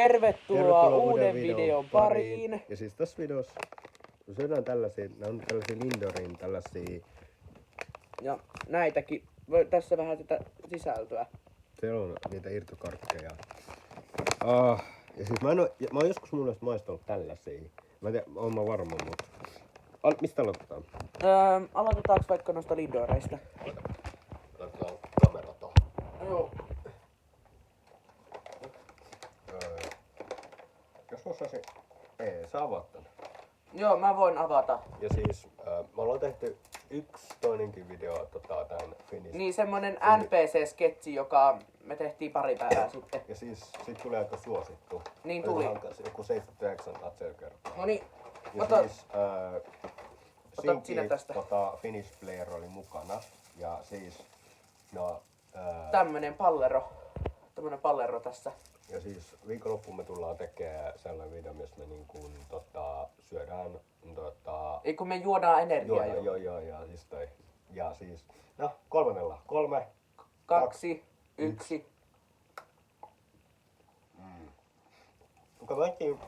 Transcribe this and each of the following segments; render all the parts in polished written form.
Tervetuloa uuden videon pariin. Ja siis tässä videossa syödään tällaisia, nämä on tällaisia Lindorin tällaisia. Ja näitäkin, tässä vähän tätä sisältöä. Se on niitä irtokarkkeja. Ja siis mä oon joskus mun mielestä maistanut tällaisia. Mä en tiedä, oon mä varma, mutta... Mistä aloitetaan? Aloitetaanko vaikka noista Lindoreista? Laitetaan kamera tohon. Joo. Jos osasi... Ei, sä avaat tän. Joo, mä voin avata. Ja siis me ollaan tehty toinenkin video tän Finnish. Niin, semmonen NPC-sketsi, joka me tehtiin pari päivää sitten. Ja siis siitä tuli aika suosittu. Niin tuli. Joku 79 katselukertaa. No niin, Ja ota. siis Otat sinä tästä. Finnish Player oli mukana. Ja siis no Tämmönen pallero. Tämmönen pallero tässä. ja siis viikonloppuun me tullaan tekemään sellainen video, missä me niin kuin, syödään Ei kun me juodaan energiaa jo. joo, siis toi. Ja siis, no, 3, 2, 1. Kuka väitti?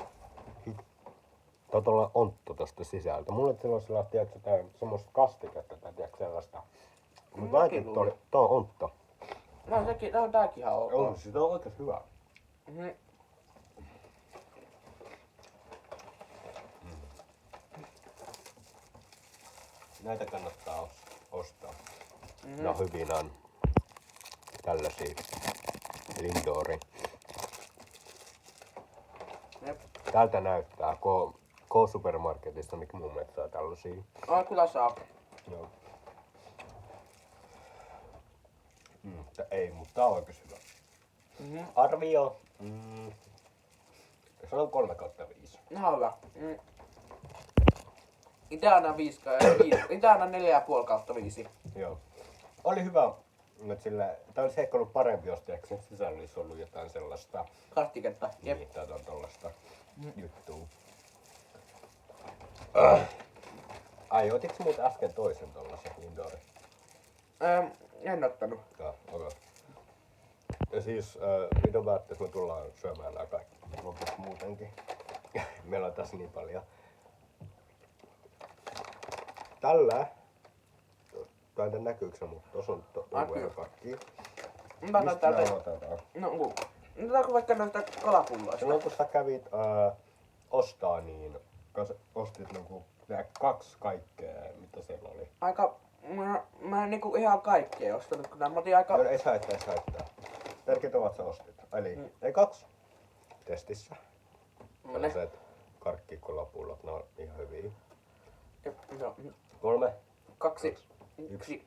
Tuolla ontto tosta sisältä. Mulle silloin sellaista, tiedätkö, semmoista kastiketta, tai tiedätkö, sellaista. Mutta väitin, että tuo on ontto. No sekin, no tääkin ihan ok. On, siis on oikein hyvä. Näitä kannattaa ostaa. Ne on hyvin on tällaisia Lindori. Jep. Tältä näyttää K-supermarketista, mikä mun mielestä saa tällaisia. Kyllä saa. Joo. Ei, mutta tää on oikein hyvä. Arvio. Se on 3/5. Ihan hyvä. Itä annan 5. Itä annan 4,5/5. Joo. Oli hyvä, mutta tää olisi ehkä ollut parempi, jos sen sisällä olisi ollut jotain sellaista. Kastiketta. Jep. Niin, tää on tollaista juttua. Ai, otitko muuten äsken toisen tollasen Lindorin? En ottanut. Joo, okei. Ja siis, mitä päättäis me tullaan syömään nää kaikki lopuksi muutenkin. Meillä on tässä niin paljon. Tällä, tai en näkyykö se, mutta tossa on kaikki. Mä otan täältä. Otetaan? No, otetaanko vaikka noista kalapulloista? Silloin kun sä kävit ostaa, niin ostit niinku 2 kaikkea, mitä siellä oli. Aika, mä en niinku ihan kaikkea ostanut, kun mä otin aika... Joo, ei haittaa. Tärkeintä ovat sä ostit. Eli ei 2 testissä. Tällaiset karkkikolapullot, ne on ihan hyviä. Joo. 3, 2, 1.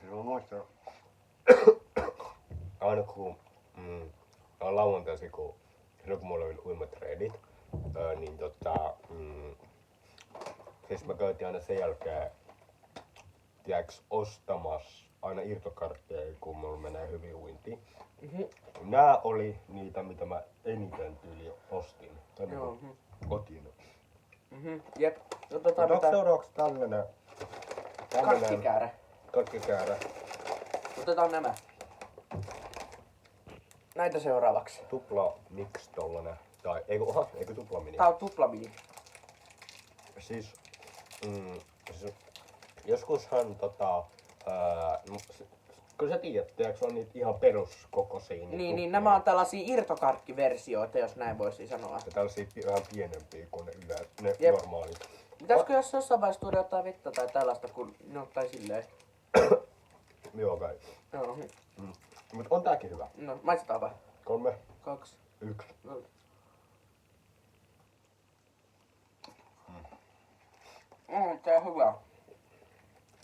Siis mä muistan aina kun lauantaisin, kun mulla oli uimatreenit, niin siis mä käytin aina sen jälkeen tiedäks ostamassa aina irtokarkkeja, kun mulla menee hyvin uintiin. Nää oli niitä, mitä mä eniten tyyli ostin. Joo. Otin. Jep. Otetaan Otaks seuraavaksi tällainen karkkikäärä. Otetaan nämä. Näitä seuraavaksi. Tupla mix tollanen. Tai eikö tupla mini? Tää on tuplamini. Siis joskushan kun sä tiedät, on niitä ihan peruskokoisia. Niin, nämä on tällaisia irtokarkkiversioita, jos näin voisi sanoa. Ja tällaisia vähän pienempiä kuin ne normaalit. Pitäisikö jos jossain vaiheessa tuoda jotain vettä tai tällaista, kun ne ottais silleen? Joo kai. Joo. Mut on tääkin hyvä. No, maistetaan vai? 3, 2, 1. Tää on hyvä.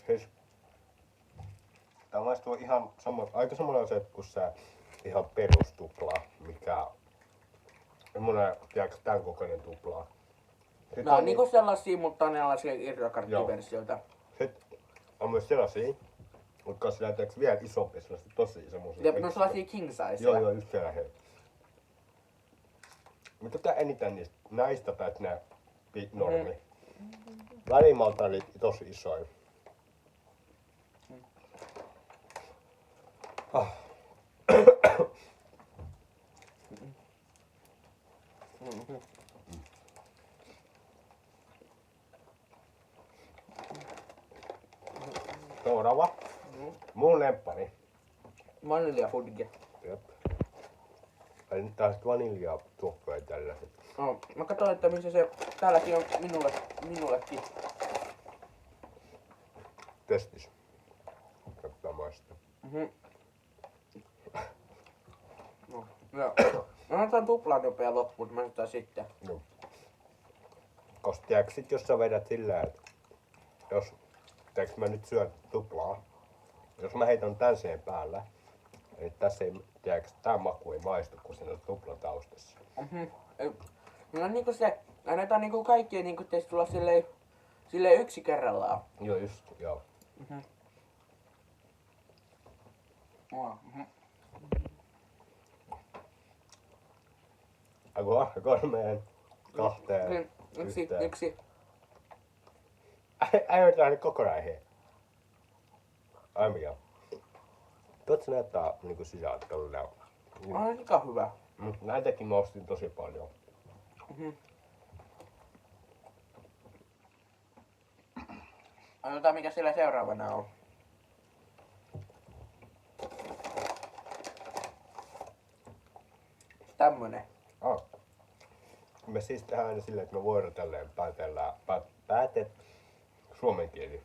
Siis tää maistuu ihan aika samanlaiset kuin se ihan perustupla, mikä semmonen, tiedätkö, tän kokoinen tupla. Sitten on niinku sellaisia, mutta ne on sellaisia irtokarkkiversioita. Sitten on myös sellaisia, jotka on sillä vielä isompia, sellaisia tosi semmoisia. Ja ne on sellaisia king size. Joo, just sellaisia. Mutta tää eniten näistä tai ne normi. Välimalta oli tosi isoja. Mhm. Seuraava. Mun lemppari. Vaniljafudge. Jep. Ai nyt tällaiset vaniljaa tuokkoja tällaiset. No, mä katsoin, että missä se täälläkin on minullekin. Testis. Kannattaa maistaa. Mhm. No, joo. Mä otan tuplaan nopea loppuun, mä otan sitten. No. Koska tiedätkö sit, jos sä vedät sillä, että jos tiedätkö mä nyt syön tuplaa, jos mä heitän tän siihen päällä, niin tässä ei, tiedätkö, tää maku ei maistu, kun siinä on tupla taustassa. Mhm. No niinku se, annetaan niinku kaikkien niinku teistä tulla silleen yksi kerrallaan. Joo, just, joo. Mhm. Mhm. Aiku, kolmeen, kahteen, yhteen. Yksi. Ei ole nyt kokonaan hei. Ai mikä. Tuot se näyttää niinku sisältä tällä näyttää. Aika hyvä. Näitäkin mä ostin tosi paljon. Mhm. Katsotaan mikä siellä seuraavana on. Tämmönen. Me siis tehdään aina silleen, että me vuorotellen suomen kieli.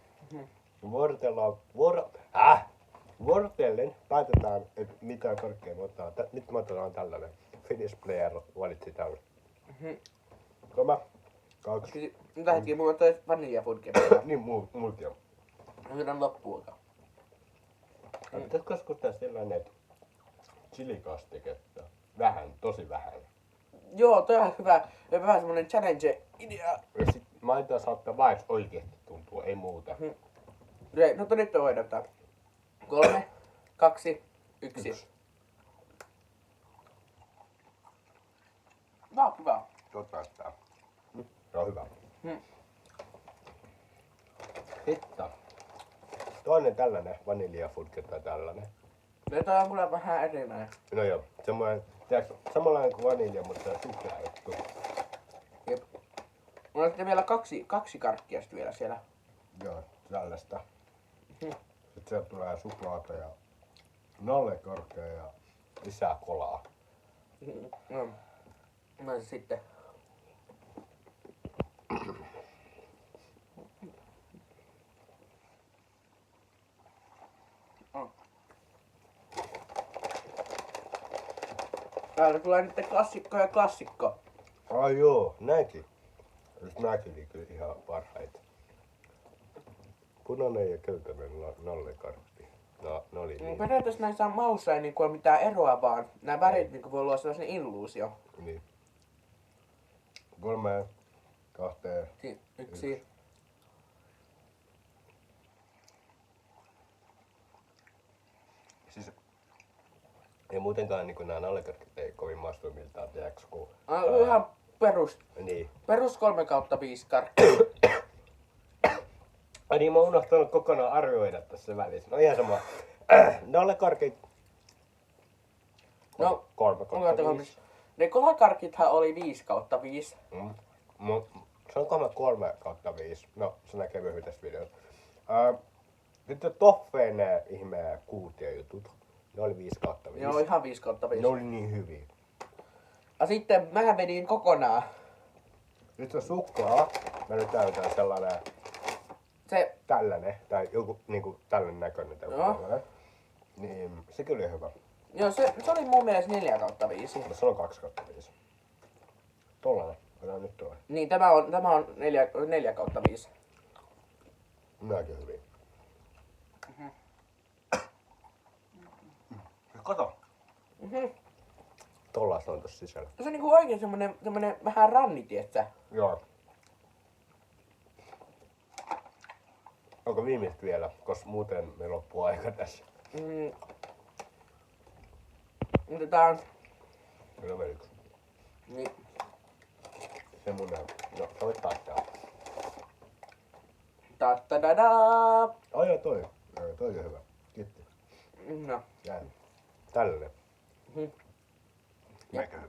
Vuorotellen päätetään, että mitä korkea me ottaa. Nyt me otetaan tällainen. Finnish player valitsi tällä. 3, 2. Mitä hetki, mulla on toi vaniljafudge. Niin mulki on. Yritän loppuunkaan. Pitäisikö joskus tehdä sellainen, että chilikastiketta? Vähän, tosi vähän. Joo, toi on hyvä. Vähän semmonen challenge-idea. Ja sit maitoa saattaa vaan, että oikeesti tuntuu, ei muuta. No nyt me voidaan ottaa. 3, 2, 1. Tää on hyvä. Totta tää. Se on hyvä. Sitten. Toinen tällainen vaniljafudge tai tällainen. Ja toi on kyllä vähän erinäinen. No joo, semmoinen, tiedätkö, samanlainen kuin vanilja, mutta suklaajuttu. Jep. Mulla on sitten vielä kaksi karkkia sitten vielä siellä. Joo, tällaista. Sitten sieltä tulee suklaata ja nallekorkea ja lisää kolaa. No sitten. Täällä tulee nyt klassikko ja klassikko. Ai joo, nämäkin. Just nämäkin oli kyllä ihan parhaita. Punainen ja keltainen nallekarppi. No, ne oli niin. Periaatteessa näissä maussa ei niinku ole mitään eroa, vaan nämä värit niinku voi luoda sellaisen illuusio. Niin. 3, 2, Yksi. Siis ei muutenkaan niin nämä nallekarkit ei kovin maistuimiltaan, tiedätkö, kun... Ihan perus. Niin. Perus 3/5 karkki. Ai niin, mä oon unohtanut kokonaan arvioida tässä välissä. No ihan sama. Nallekarkit... No, 3/5. ne kolakarkithan oli 5/5. Se on 3/5. No, se näkee myöhemmin tässä videossa. Sitten toffeen nää ihmeä kuutiojutut. Ne oli 5/5. Joo, ihan 5/5. Ne oli niin hyviä. Ja sitten mä vedin kokonaan. Nyt on suklaa. Mä nyt täytän sellainen... Se, Tällainen. Tai joku niinku tällainen näköinen. Tai joku Joo. tällainen. Niin, sekin oli hyvä. joo, se oli mun mielestä 4/5. No se on 2/5. Tollanen. Otetaan nyt toinen. Niin, tämä on 4/5. Nämäkin hyviä. Kato. Tollaista on tossa sisällä. Se on niinku oikein semmonen vähän ranni, tietsä. Joo. Onko viimeistä vielä, koska muuten me loppuu aika tässä. Otetaan. Kyllä velikö? Niin. Semmonen. No, soittaa tää. Ta-ta-da-da. Ai joo, toi. Toi on hyvä. Kiitti. No. Näin. Tällainen. Mhm. Meikä hyvin.